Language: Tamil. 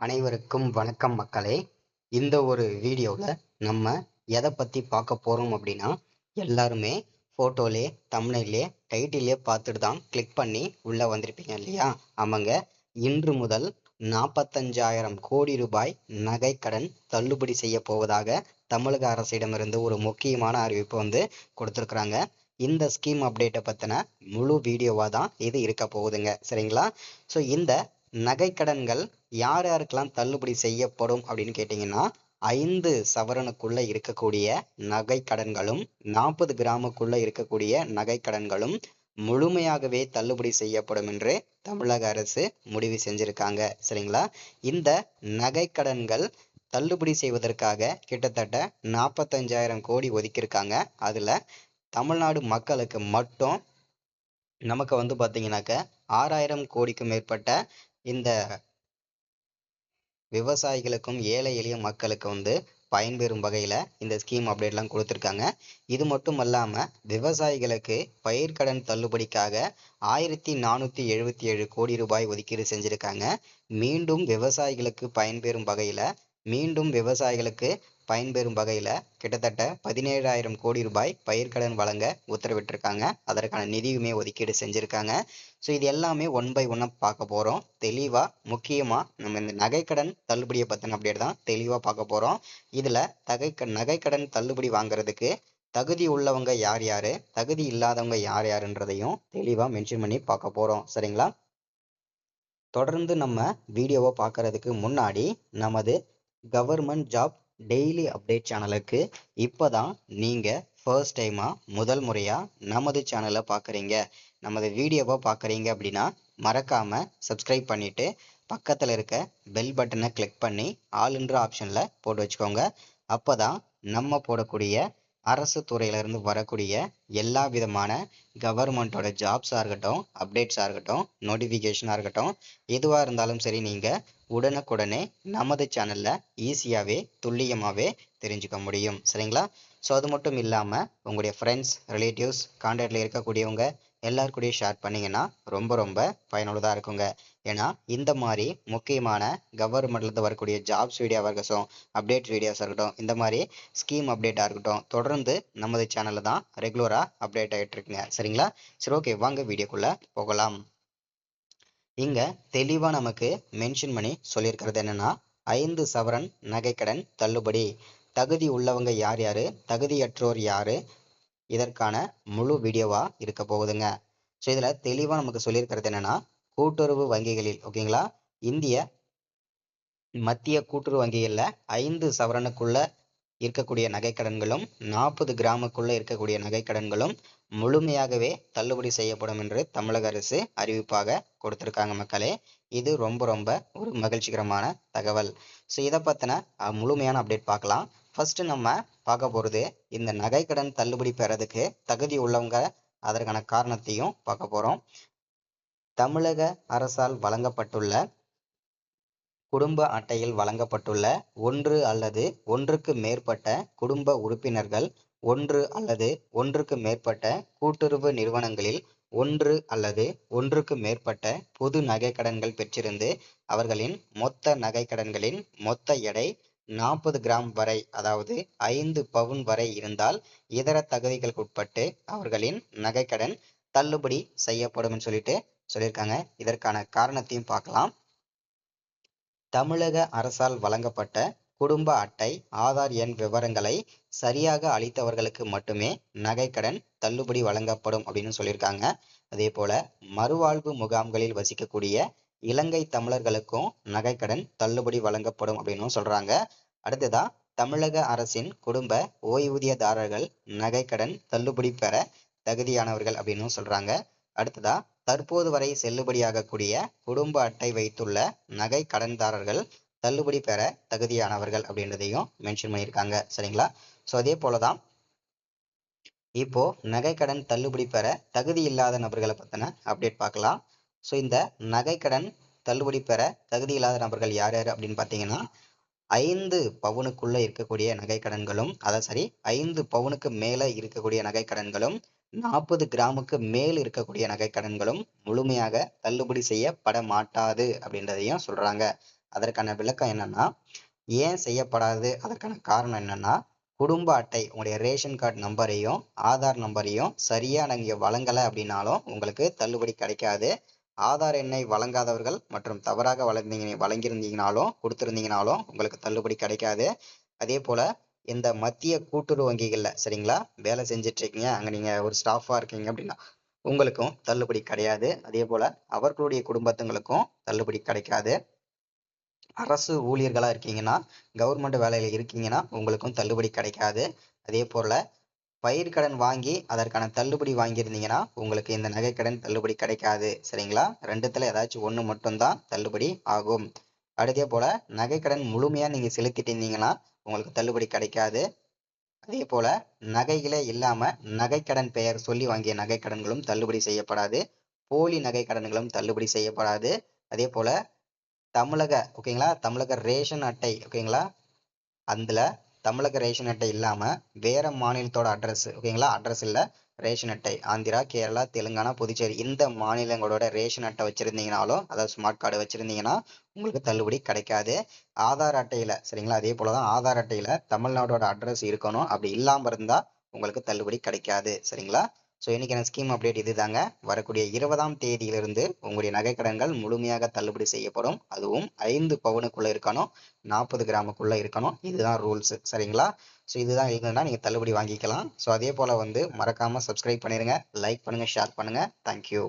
அனைவருக்கும் வணக்கம் மக்களே. இந்த ஒரு வீடியோவில் நம்ம எதை பற்றி பார்க்க போகிறோம் அப்படின்னா, எல்லாருமே ஃபோட்டோலே தம்ப்நெயிலே டைட்டிலே பார்த்துட்டு தான் கிளிக் பண்ணி உள்ளே வந்திருப்பீங்க இல்லையா? ஆமாங்க, இன்று முதல் 45,000 கோடி ரூபாய் நகைக்கடன் தள்ளுபடி செய்ய போவதாக தமிழக அரசிடமிருந்து ஒரு முக்கியமான அறிவிப்பு கொடுத்துருக்குறாங்க. இந்த ஸ்கீம் அப்டேட்டை பற்றின முழு வீடியோவாக தான் இது இருக்க போகுதுங்க, சரிங்களா? ஸோ இந்த நகைக்கடன்கள் யார் யாருக்கெல்லாம் தள்ளுபடி செய்யப்படும் அப்படின்னு கேட்டிங்கன்னா, 5 சவரனுக்குள்ள இருக்கக்கூடிய நகைக்கடன்களும் 40 கிராமுக்குள்ள இருக்கக்கூடிய நகைக்கடன்களும் முழுமையாகவே தள்ளுபடி செய்யப்படும் என்று தமிழக அரசு முடிவு செஞ்சிருக்காங்க, சரிங்களா? இந்த நகைக்கடன்கள் தள்ளுபடி செய்வதற்காக கிட்டத்தட்ட 45,000 கோடி ஒதுக்கியிருக்காங்க. அதில் தமிழ்நாடு மக்களுக்கு மட்டும் நமக்கு பார்த்தீங்கன்னாக்க 6,000 கோடிக்கும் மேற்பட்ட இந்த விவசாயிகளுக்கும் ஏழை எளிய மக்களுக்கு பயன்பெறும் வகையில் இந்த ஸ்கீம் அப்டேட்லாம் கொடுத்துருக்காங்க. இது மட்டும் இல்லாமல் விவசாயிகளுக்கு பயிர்க்கடன் தள்ளுபடிக்காக 1,477 கோடி ரூபாய் ஒதுக்கீடு செஞ்சுருக்காங்க. மீண்டும் விவசாயிகளுக்கு பயன்பெறும் வகையில் கிட்டத்தட்ட 17,000 கோடி ரூபாய் பயிர்க்கடன் வழங்க உத்தரவிட்டிருக்காங்க. அதற்கான நிதியுமே ஒதுக்கீடு செஞ்சுருக்காங்க. ஸோ இது எல்லாமே ஒன் பை ஒன்னாக பார்க்க போகிறோம். தெளிவாக முக்கியமாக நம்ம இந்த நகைக்கடன் தள்ளுபடியை பற்றின அப்டேட் தான் தெளிவாக பார்க்க போகிறோம். இதில் நகைக்கடன் தள்ளுபடி வாங்குறதுக்கு தகுதி உள்ளவங்க யார் யார், தகுதி இல்லாதவங்க யார் யாருன்றதையும் தெளிவாக மென்ஷன் பண்ணி பார்க்க போகிறோம், சரிங்களா? தொடர்ந்து நம்ம வீடியோவை பார்க்கறதுக்கு முன்னாடி நமது கவர்மெண்ட் ஜாப் டெய்லி அப்டேட் சேனலுக்கு இப்போதான் நீங்கள் ஃபர்ஸ்ட் டைமாக முதல் முறையாக நமது சேனலை பார்க்குறீங்க, நமது வீடியோவை பார்க்குறீங்க அப்படின்னா மறக்காமல் சப்ஸ்கிரைப் பண்ணிவிட்டு பக்கத்தில் இருக்க பெல் பட்டனை கிளிக் பண்ணி ஆல்ன்ற ஆப்ஷனில் போட்டு வச்சுக்கோங்க. அப்போ தான் நம்ம போடக்கூடிய அரசு துறையிலிருந்து வரக்கூடிய எல்லா விதமான கவர்மெண்ட்டோட ஜாப்ஸாக இருக்கட்டும், அப்டேட்ஸாக இருக்கட்டும், நோட்டிஃபிகேஷனாக இருக்கட்டும், எதுவாக இருந்தாலும் சரி நீங்கள் உடனுக்குடனே நமது சேனலில் ஈஸியாகவே துல்லியமாகவே தெரிஞ்சுக்க முடியும், சரிங்களா? ஸோ அது மட்டும் இல்லாமல் உங்களுடைய ஃப்ரெண்ட்ஸ், ரிலேட்டிவ்ஸ், கான்டாக்டில் இருக்கக்கூடியவங்க எல்லாருக்கூடயும் ஷேர் பண்ணிங்கன்னா ரொம்ப ரொம்ப பயனுள்ளதாக இருக்குங்க. ஏன்னா இந்த மாதிரி முக்கியமான கவர்மெண்ட்லேருந்து வரக்கூடிய ஜாப்ஸ் வீடியோவாக இருக்கட்டும், அப்டேட்ஸ் வீடியோஸாக இருக்கட்டும், இந்த மாதிரி ஸ்கீம் அப்டேட்டாக இருக்கட்டும், தொடர்ந்து நமது சேனலில் தான் ரெகுலராக அப்டேட் ஆகிட்டு இருக்குங்க, சரிங்களா? சரி, ஓகே, வாங்க வீடியோக்குள்ளே போகலாம். இங்கே தெளிவாக நமக்கு மென்ஷன் பண்ணி சொல்லியிருக்கிறது என்னென்னா, 5 சவரன் நகைக்கடன் தள்ளுபடி. தகுதி உள்ளவங்க யார் யார், தகுதியற்றோர் யார், இதற்கான முழு வீடியோவாக இருக்க போகுதுங்க. ஸோ இதில் தெளிவாக நமக்கு சொல்லியிருக்கிறது என்னென்னா, கூட்டுறவு வங்கிகளில், ஓகேங்களா, இந்திய மத்திய கூட்டுறவு வங்கிகளில் 5 சவரனுக்குள்ள இருக்கக்கூடிய நகைக்கடன்களும் 40 கிராமுக்குள்ள இருக்கக்கூடிய நகைக்கடன்களும் முழுமையாகவே தள்ளுபடி செய்யப்படும் என்று தமிழக அரசு அறிவிப்பாக கொடுத்திருக்காங்க மக்களே. இது ரொம்ப ரொம்ப ஒரு மகிழ்ச்சிகரமான தகவல். ஸோ இதை பற்றின முழுமையான அப்டேட் பார்க்கலாம். ஃபர்ஸ்ட் நம்ம பார்க்க போகிறது இந்த நகைக்கடன் தள்ளுபடி பெறதுக்கு தகுதி உள்ளவங்க, அதற்கான காரணத்தையும் பார்க்க போகிறோம். தமிழக அரசால் வழங்கப்பட்டுள்ள குடும்ப அட்டையில் வழங்கப்பட்டுள்ள ஒன்று அல்லது ஒன்றுக்கு மேற்பட்ட குடும்ப உறுப்பினர்கள், ஒன்று அல்லது ஒன்றுக்கு மேற்பட்ட கூட்டுறவு நிறுவனங்களில் ஒன்று அல்லது ஒன்றுக்கு மேற்பட்ட பொது நகைக்கடன்கள் பெற்றிருந்து அவர்களின் மொத்த நகைக்கடன்களின் மொத்த எடை 40 கிராம் வரை, அதாவது 5 பவுன் வரை இருந்தால் இதர தகுதிகளுக்கு உட்பட்டு அவர்களின் நகைக்கடன் தள்ளுபடி செய்யப்படும் சொல்லியிருக்காங்க. இதற்கான காரணத்தையும் பார்க்கலாம். தமிழக அரசால் வழங்கப்பட்ட குடும்ப அட்டை, ஆதார் எண் விவரங்களை சரியாக அளித்தவர்களுக்கு மட்டுமே நகைக்கடன் தள்ளுபடி வழங்கப்படும் அப்படின்னு சொல்லியிருக்காங்க. அதே போல மறுவாழ்வு முகாம்களில் வசிக்கக்கூடிய இலங்கை தமிழர்களுக்கும் நகைக்கடன் தள்ளுபடி வழங்கப்படும் அப்படின்னு சொல்றாங்க. அடுத்ததா தமிழக அரசின் குடும்ப ஓய்வூதியதாரர்கள் நகைக்கடன் தள்ளுபடி பெற தகுதியானவர்கள் அப்படின்னு சொல்றாங்க. அடுத்ததா தற்போது வரை செல்லுபடியாகக்கூடிய குடும்ப அட்டை வைத்துள்ள நகை கடன்தாரர்கள் தள்ளுபடி பெற தகுதியானவர்கள் அப்படின்றதையும் மென்ஷன் பண்ணியிருக்காங்க, சரிங்களா? ஸோ அதே போலதான் இப்போ நகைக்கடன் தள்ளுபடி பெற தகுதி இல்லாத நபர்களை பற்றின அப்டேட் பார்க்கலாம். ஸோ இந்த நகைக்கடன் தள்ளுபடி பெற தகுதி இல்லாத நபர்கள் யார் யார் அப்படின்னு பார்த்தீங்கன்னா, 5 பவுனுக்குள்ள இருக்கக்கூடிய நகைக்கடன்களும், 5 பவுனுக்கு மேலே இருக்கக்கூடிய நகைக்கடன்களும், 40 கிராமுக்கு மேல் இருக்கக்கூடிய நகைக்கடன்களும் முழுமையாக தள்ளுபடி செய்யப்பட மாட்டாது அப்படின்றதையும் சொல்றாங்க. அதற்கான விளக்கம் என்னன்னா, ஏன் செய்யப்படாது அதற்கான காரணம் என்னன்னா, குடும்ப அட்டை உங்களுடைய ரேஷன் கார்டு நம்பரையும் ஆதார் நம்பரையும் சரியா நீங்க வழங்கலை அப்படின்னாலும் உங்களுக்கு தள்ளுபடி கிடைக்காது. ஆதார் எண்ணை வழங்காதவர்கள் மற்றும் தவறாக வழங்கியிருந்தீங்கனாலும் கொடுத்திருந்தீங்கனாலும் உங்களுக்கு தள்ளுபடி கிடைக்காது. அதே போல இந்த மத்திய கூட்டுறவு வங்கிகள்ல சரிங்களா வேலை செஞ்சுட்டு இருக்கீங்க, அங்க நீங்க ஒரு ஸ்டாஃபா இருக்கீங்க அப்படின்னா உங்களுக்கும் தள்ளுபடி கிடையாது. அதே போல அவர்களுடைய குடும்பத்துங்களுக்கும் தள்ளுபடி கிடைக்காது. அரசு ஊழியர்களா இருக்கீங்கன்னா, கவர்மெண்ட் வேலையில இருக்கீங்கன்னா உங்களுக்கும் தள்ளுபடி கிடைக்காது. அதே போல பயிர்க்கடன் வாங்கி அதற்கான தள்ளுபடி வாங்கியிருந்தீங்கன்னா உங்களுக்கு இந்த நகைக்கடன் தள்ளுபடி கிடைக்காது. சரிங்களா, ரெண்டுத்துல ஏதாச்சும் ஒண்ணு மட்டும்தான் தள்ளுபடி ஆகும். அதே போல நகைக்கடன் முழுமையா நீங்க செலுத்திட்டு இருந்தீங்கன்னா உங்களுக்கு தள்ளுபடி கிடைக்காது. அதே போல நகைகளே இல்லாம நகைக்கடன் பெயர் சொல்லி வாங்கிய நகைக்கடன்களும் தள்ளுபடி செய்யப்படாது. போலி நகைக்கடன்களும் தள்ளுபடி செய்யப்படாது. அதே போல ஓகேங்களா, தமிழக ரேஷன் அட்டை ஓகேங்களா, அதுல தமிழக ரேஷன் அட்டை இல்லாம வேற மாநிலத்தோட அட்ரஸ் ஓகேங்களா, அட்ரஸ் இல்ல ரேஷன் அட்டை ஆந்திரா, கேரளா, தெலுங்கானா, புதுச்சேரி இந்த மாநிலங்களோட ரேஷன் அட்டை வச்சிருந்தீங்கனாலும் அதாவது ஸ்மார்ட் கார்டு வச்சிருந்தீங்கன்னா உங்களுக்கு தள்ளுபடி கிடைக்காது. ஆதார் அட்டையில சரிங்களா, அதே போலதான் ஆதார் அட்டையில தமிழ்நாடோட அட்ரஸ் இருக்கணும், அப்படி இல்லாம இருந்தா உங்களுக்கு தள்ளுபடி கிடைக்காது. சரிங்களா, ஸோ இன்னைக்கான ஸ்கீம் அப்டேட் இதுதாங்க. வரக்கூடிய 20ஆம் தேதியிலிருந்து உங்களுடைய நகைக்கடன்கள் முழுமையாக தள்ளுபடி செய்யப்படும். அதுவும் 5 பவுனுக்குள்ள இருக்கணும், 40 கிராமுக்குள்ள இருக்கணும். இதுதான் ரூல்ஸ். சரிங்களா, ஸோ இதுதான் இருந்ததுன்னா நீங்க தள்ளுபடி வாங்கிக்கலாம். ஸோ அதே போல மறக்காம சப்ஸ்கிரைப் பண்ணிருங்க, லைக் பண்ணுங்க, ஷேர் பண்ணுங்க. தேங்க்யூ.